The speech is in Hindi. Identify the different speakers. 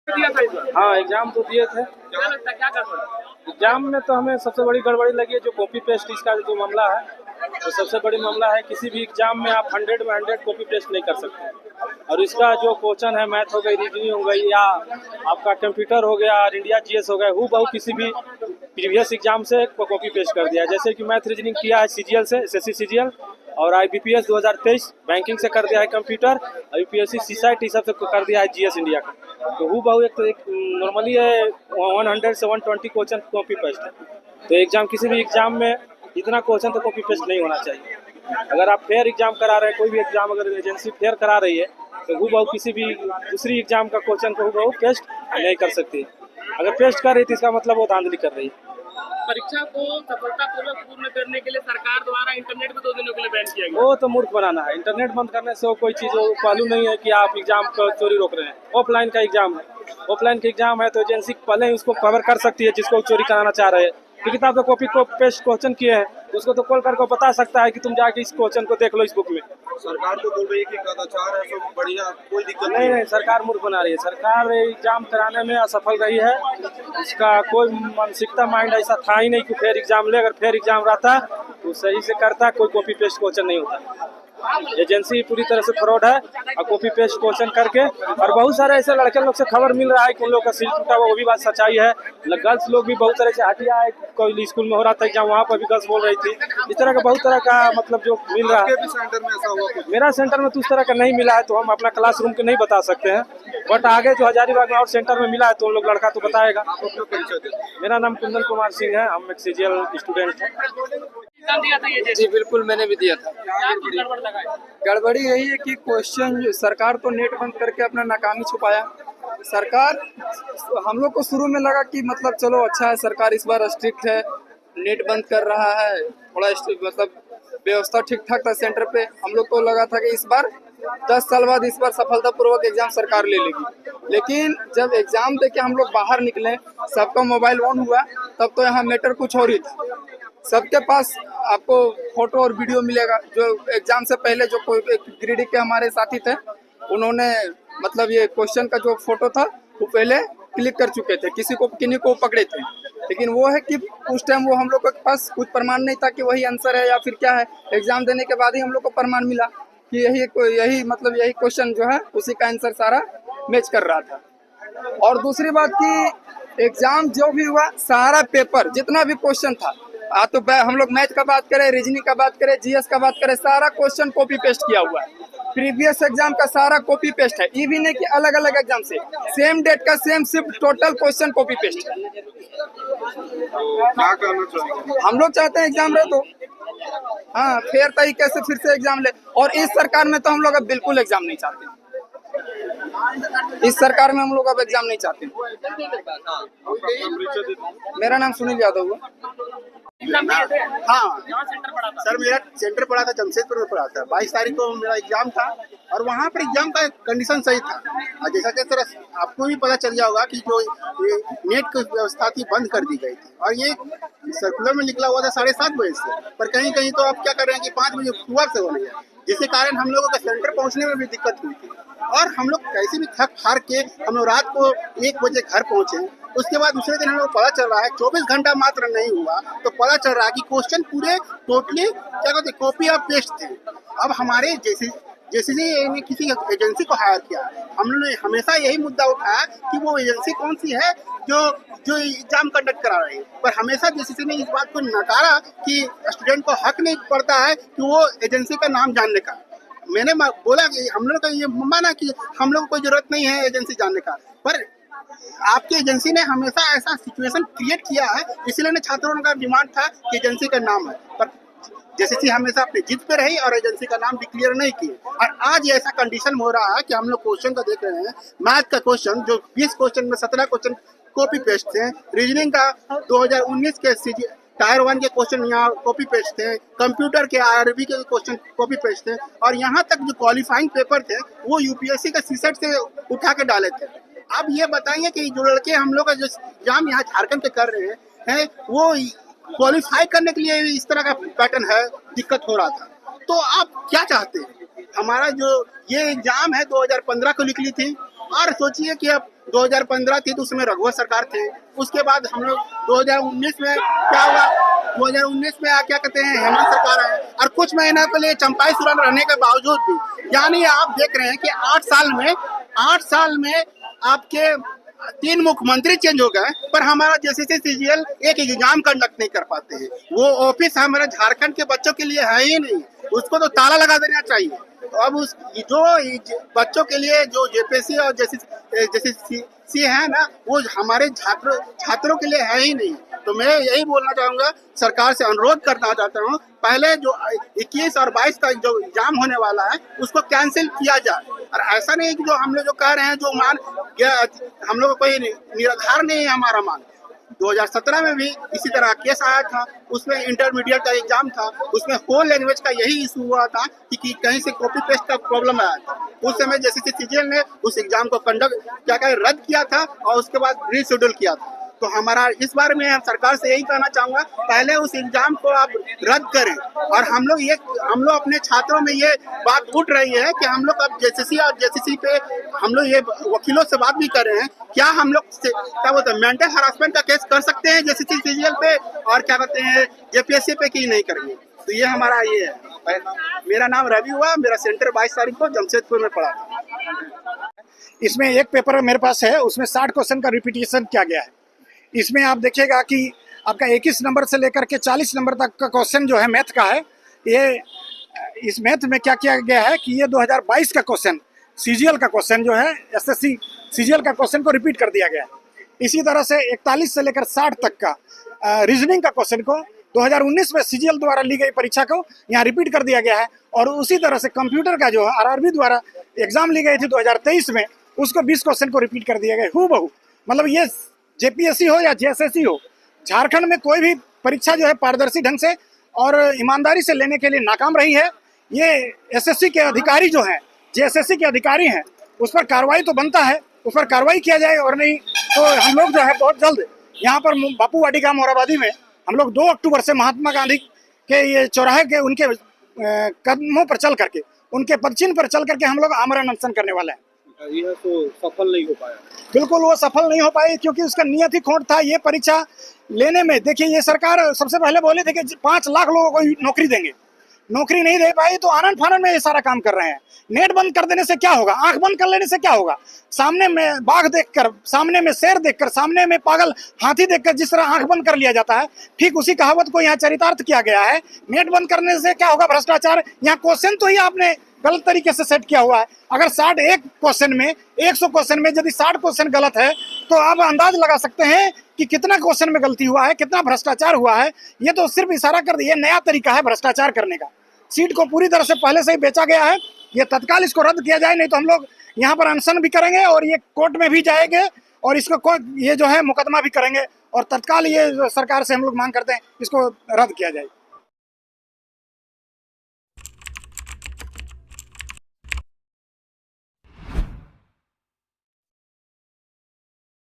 Speaker 1: दिया था इस बार?
Speaker 2: हाँ, एग्जाम तो दिए थे।
Speaker 1: क्या लगता है, क्या गड़बड़?
Speaker 2: एग्जाम में तो हमें सबसे बड़ी गड़बड़ी लगी है जो कॉपी पेस्ट इसका जो मामला है, तो सबसे बड़ी मामला है किसी भी एग्जाम में आप 100 में 100 कॉपी पेस्ट नहीं कर सकते। और इसका जो क्वेश्चन है, मैथ हो गई, रीजनिंग हो गई, या आपका कंप्यूटर हो गया और इंडिया जीएस हो गया, हूबहू किसी भी प्रीवियस एग्जाम से कॉपी पेस्ट कर दिया है। जैसे कि मैथ रीजनिंग किया है सीजीएल से, एसएससी सीजीएल, और IBPS 2023 बैंकिंग से कर दिया है कंप्यूटर, और यूपीएससी सीसाइट सब से कर दिया है जीएस इंडिया का। तो हूबहू एक नॉर्मली है 100 से 120 क्वेश्चन कॉपी पेस्ट है। तो एग्जाम किसी भी एग्जाम में इतना क्वेश्चन तो कॉपी पेस्ट नहीं होना चाहिए। अगर आप फेयर एग्जाम करा रहे हैं, कोई भी एग्जाम अगर एजेंसी फेयर करा रही है, तो हूबहू किसी भी दूसरी एग्जाम का क्वेश्चन को हूबहू पेस्ट नहीं कर सकती। अगर पेस्ट कर रही थी इसका मतलब वो धांधली कर रही है।
Speaker 1: परीक्षा को सफलतापूर्वक पूर्ण करने के लिए सरकार द्वारा इंटरनेट भी 2 दिनों के लिए बैन किया गया।
Speaker 2: वो तो मूर्ख बनाना है। इंटरनेट बंद करने से वो कोई चीज़ पहलू नहीं है कि आप एग्जाम को चोरी रोक रहे हैं। ऑफलाइन का एग्जाम है, ऑफलाइन का एग्जाम है तो एजेंसी पहले ही उसको कवर कर सकती है जिसको चोरी कराना चाह रहे हैं। क्योंकि आप तो कॉपी को पेस्ट क्वेश्चन किए हैं, उसको तो कॉल करके बता सकता है कि तुम जाके इस क्वेश्चन को देख लो इस बुक में।
Speaker 3: सरकार तो बोल रही है कि कदाचार है, सब बढ़िया, कोई दिक्कत
Speaker 2: नहीं नहीं, सरकार मूर्ख बना रही है। सरकार एग्जाम कराने में असफल रही है। इसका कोई मानसिकता माइंड ऐसा था ही नहीं कि फेयर एग्जाम ले। अगर फेयर एग्जाम रहता तो सही से करता, कोई कॉपी पेस्ट क्वेश्चन नहीं होता। एजेंसी पूरी तरह से फ्रॉड है और कॉपी पेस्ट क्वेश्चन करके, और बहुत सारे ऐसे लड़के लोग से खबर मिल रहा है कि उन लोग का सीट टूटा, वो भी बात सच्चाई है। गर्ल्स लोग भी बहुत तरह से हटिया है, कोई स्कूल में हो रहा था एग्जाम, वहाँ पर भी गर्ल्स बोल रही थी। इस तरह का बहुत तरह का मतलब जो मिल रहा है।
Speaker 3: सेंटर में ऐसा हुआ कुछ?
Speaker 2: मेरा सेंटर में तो उस तरह का नहीं मिला है, तो हम अपना क्लासरूम के नहीं बता सकते हैं। बट आगे जो हजारीबाग में और सेंटर में मिला है तो उन लोग लड़का तो बताएगा। मेरा नाम कुंदन कुमार सिंह है, हम एक सीजीएल स्टूडेंट हैं।
Speaker 1: एग्जाम दिया था ये
Speaker 4: जी बिल्कुल, मैंने भी दिया था।
Speaker 1: क्या कुछ गड़बड़ लगा है?
Speaker 4: गड़बड़ी यही है कि क्वेश्चन सरकार तो नेट बंद करके अपना नाकामी छुपाया। सरकार, हम लोग को शुरू में लगा कि मतलब चलो अच्छा है, सरकार इस बार स्ट्रिक्ट है, नेट बंद कर रहा है, थोड़ा मतलब व्यवस्था ठीक ठाक था सेंटर पे। हम लोग को लगा था कि इस बार 10 साल बाद इस बार सफलतापूर्वक एग्जाम सरकार ले लेगी। लेकिन जब एग्जाम दे के हम लोग बाहर निकले, सबका मोबाइल ऑन हुआ, तब तो यहाँ मैटर कुछ और ही था। सबके पास आपको फोटो और वीडियो मिलेगा। जो एग्जाम से पहले जो कोई ग्रेडिंग के हमारे साथी थे, उन्होंने मतलब ये क्वेश्चन का जो फोटो था वो पहले क्लिक कर चुके थे, किन्हीं को पकड़े थे। लेकिन वो है कि उस टाइम वो हम लोग के पास कुछ प्रमाण नहीं था कि वही आंसर है या फिर क्या है। एग्जाम देने के बाद ही हम लोग को प्रमाण मिला कि यही मतलब यही क्वेश्चन जो है उसी का आंसर सारा मैच कर रहा था। और दूसरी बात कि एग्जाम जो भी हुआ, सारा पेपर जितना भी क्वेश्चन था, तो हम लोग मैथ का बात करें, रीजनिंग का बात करें, जीएस का बात करें, सारा क्वेश्चन कॉपी पेस्ट किया हुआ है। प्रीवियस एग्जाम का सारा कॉपी पेस्ट है। ये भी नहीं कि अलग अलग एग्जाम से सेम डेट का same shift total question copy paste है।
Speaker 3: क्या करना चाहिए?
Speaker 4: हम लोग चाहते हैं एग्जाम रहे तो हाँ फेयर तरीके से फिर से एग्जाम ले। और इस सरकार में तो हम लोग अब बिल्कुल एग्जाम नहीं चाहते। इस सरकार में हम लोग अब एग्जाम नहीं चाहते। मेरा नाम सुनील यादव है।
Speaker 1: एग्जाम दिए थे?
Speaker 5: हाँ
Speaker 1: यहाँ सेंटर पड़ा था।
Speaker 5: सर, मेरा सेंटर पड़ा था जमशेदपुर में पड़ा था। 22 तारीख को मेरा एग्जाम था और वहाँ पर एग्जाम का कंडीशन सही था। और जैसा कि सर आपको भी पता चल गया होगा कि जो ये नेट की व्यवस्था थी बंद कर दी गई थी, और ये सर्कुलर में निकला हुआ था 7:30 बजे से, पर कहीं कहीं तो आप क्या कर रहे हैं कि 5 बजे सुबह से हो रही है, जिसके कारण हम लोगों का सेंटर पहुँचने में भी दिक्कत हुई थी। और हम लोग कैसे भी थक हार के हम लोग रात को 1 बजे घर पहुँचे। उसके बाद दूसरे दिन हम लोग पता चल रहा है 24 घंटा मात्र नहीं हुआ तो पता चल रहा है कि क्वेश्चन पूरे टोटली क्या कहते हैं कॉपी और पेस्ट थे। अब हमारे जैसे ने किसी एजेंसी को हायर किया, हमने हमेशा यही मुद्दा उठाया कि वो एजेंसी कौन सी है जो एग्जाम कंडक्ट करा रही है, पर हमेशा जेसीसी ने इस बात को नकारा कि स्टूडेंट को हक नहीं पड़ता है कि वो एजेंसी का नाम जानने का। मैंने बोला कि हम लोग का ये माना कि हम लोग को कोई जरूरत नहीं है एजेंसी जानने का, पर आपकी एजेंसी ने हमेशा ऐसा सिचुएशन क्रिएट किया है, इसलिए छात्रों का डिमांड था कि एजेंसी का नाम है, पर जेसीसी हमेशा अपनी जिद पे रही और एजेंसी का नाम डिक्लेयर नहीं किए। और आज ऐसा कंडीशन हो रहा है कि हम लोग क्वेश्चन का देख रहे हैं, मैथ का क्वेश्चन जो 20 क्वेश्चन में 17 क्वेश्चन कॉपी पेस्ट थे, रीजनिंग का 2019 के टायर 1 के क्वेश्चन यहाँ कॉपी पेस्ट थे, कंप्यूटर के IRB के क्वेश्चन कॉपी पेस्ट थे, और यहाँ तक जो क्वालिफाइंग पेपर थे वो यूपीएससी का सीसेट से उठा के डाले थे। अब ये बताइए कि जो लड़के हम लोग का जो एग्जाम यहाँ झारखंड के कर रहे हैं वो क्वालिफाई करने के लिए इस तरह का पैटर्न है, दिक्कत हो रहा था। तो आप क्या चाहते हैं? हमारा जो ये एग्जाम है 2015 को निकली थी, और सोचिए कि अब 2015 थी तो उसमें रघुवर सरकार थे। उसके बाद हम लोग 2019 में क्या हुआ, 2019 में क्या कहते हैं हेमंत सरकार है, और कुछ महीना के लिए चंपाई सुरन रहने के बावजूद भी, यानी आप देख रहे हैं कि 8 साल में आपके 3 मुख्यमंत्री चेंज हो गए, पर हमारा जेसीसी सीजीएल एक एग्जाम कंडक्ट नहीं कर पाते हैं। वो ऑफिस हमारे झारखंड के बच्चों के लिए है ही नहीं, उसको तो ताला लगा देना चाहिए। तो अब उस जो बच्चों के लिए जो जेपीएससी और जेसीसी है ना, वो हमारे छात्रों के लिए है ही नहीं। तो मैं यही बोलना चाहूंगा, सरकार से अनुरोध करना चाहता हूँ, पहले जो 21 और 22 का जो एग्जाम होने वाला है उसको कैंसिल किया जाए। और ऐसा नहीं कि जो हम लोग जो कह रहे हैं, जो मान हम लोग कोई निराधार नहीं है हमारा मान। 2017 में भी इसी तरह केस आया था, उसमें इंटरमीडिएट का एग्जाम था, उसमें होल लैंग्वेज का यही इशू हुआ था कि कहीं से कॉपी पेस्ट का प्रॉब्लम आया था। उस समय जैसे सीजीएल ने उस एग्जाम को रद्द किया था और उसके बाद रीशेड्यूल किया था। तो हमारा इस बार में सरकार से यही कहना चाहूंगा, पहले उस एग्जाम को आप रद्द करें। और हम लोग अपने छात्रों में ये बात उठ रही है कि हम लोग अब जेसीसी और जेसीसी पे हम लोग ये वकीलों से बात भी कर रहे हैं, क्या हम लोग क्या बोलते हैं मेंटल हरासमेंट का केस कर सकते हैं जेसीसी सीजीएल पे, और क्या कहते हैं जेपीएससी पे की नहीं करेंगे। तो ये हमारा ये है। मेरा नाम रवि हुआ, मेरा सेंटर 22 तारीख को जमशेदपुर में पड़ा था।
Speaker 6: इसमें एक पेपर मेरे पास है, उसमें 60 क्वेश्चन का रिपीटिशन किया गया है। इसमें आप देखिएगा कि आपका 21 नंबर से लेकर के 40 नंबर तक का क्वेश्चन जो है मैथ का है। ये इस मैथ में क्या किया गया है कि ये 2022 का क्वेश्चन सीजीएल का क्वेश्चन जो है एसएससी सीजीएल का क्वेश्चन को रिपीट कर दिया गया है। इसी तरह से 41 से लेकर 60 तक का रीजनिंग का क्वेश्चन को 2019 में सीजीएल द्वारा ली गई परीक्षा को यहाँ रिपीट कर दिया गया है। और उसी तरह से कंप्यूटर का जो आरआरबी द्वारा एग्जाम ली गई थी 2023 में, उसको 20 क्वेश्चन को रिपीट कर दिया गया हूबहू। मतलब ये जेपीएससी हो या जेएसएससी हो, झारखंड में कोई भी परीक्षा जो है पारदर्शी ढंग से और ईमानदारी से लेने के लिए नाकाम रही है। ये एसएससी के अधिकारी जो हैं, जेएसएससी के अधिकारी हैं, उस पर कार्रवाई तो बनता है, उस पर कार्रवाई किया जाए, और नहीं तो हम लोग जो है बहुत जल्द यहाँ पर बापू वाटिका मोराबादी में हम लोग 2 अक्टूबर से महात्मा गांधी के ये चौराहे के उनके कदमों पर चल करके, उनके पदचिन्ह पर चल करके हम लोग आमरण अनशन करने वाले हैं।
Speaker 2: यह तो सफल नहीं हो पाया।
Speaker 6: बिल्कुल वो सफल नहीं हो पाई, क्योंकि उसका नियत ही खोट था। ये परीक्षा लेने में देखिए, ये सरकार सबसे पहले बोले थे कि 5 लाख लोगों को नौकरी देंगे, नौकरी नहीं दे पाई, तो आनंद फानन में ये सारा काम कर रहे हैं। नेट बंद कर देने से क्या होगा, आंख बंद कर लेने से क्या होगा? सामने में बाघ देखकर, सामने में शेर देखकर, सामने में पागल हाथी देखकर जिस तरह आंख बंद कर लिया जाता है, ठीक उसी कहावत को यहाँ चरितार्थ किया गया है। नेट बंद करने से क्या होगा? भ्रष्टाचार। यहाँ क्वेश्चन तो ही आपने गलत तरीके से सेट किया हुआ है। अगर 61 क्वेश्चन में 100 क्वेश्चन में यदि 60 क्वेश्चन गलत है, तो आप अंदाज लगा सकते हैं कि कितना क्वेश्चन में गलती हुआ है, कितना भ्रष्टाचार हुआ है। ये तो सिर्फ इशारा कर दिया, नया तरीका है भ्रष्टाचार करने का। सीट को पूरी तरह से पहले से ही बेचा गया है। ये तत्काल इसको रद्द किया जाए, नहीं तो हम लोग यहाँ पर अनशन भी करेंगे और ये कोर्ट में भी जाएंगे और इसको ये जो है मुकदमा भी करेंगे, और तत्काल ये सरकार से हम लोग मांग करते हैं इसको रद्द किया जाए।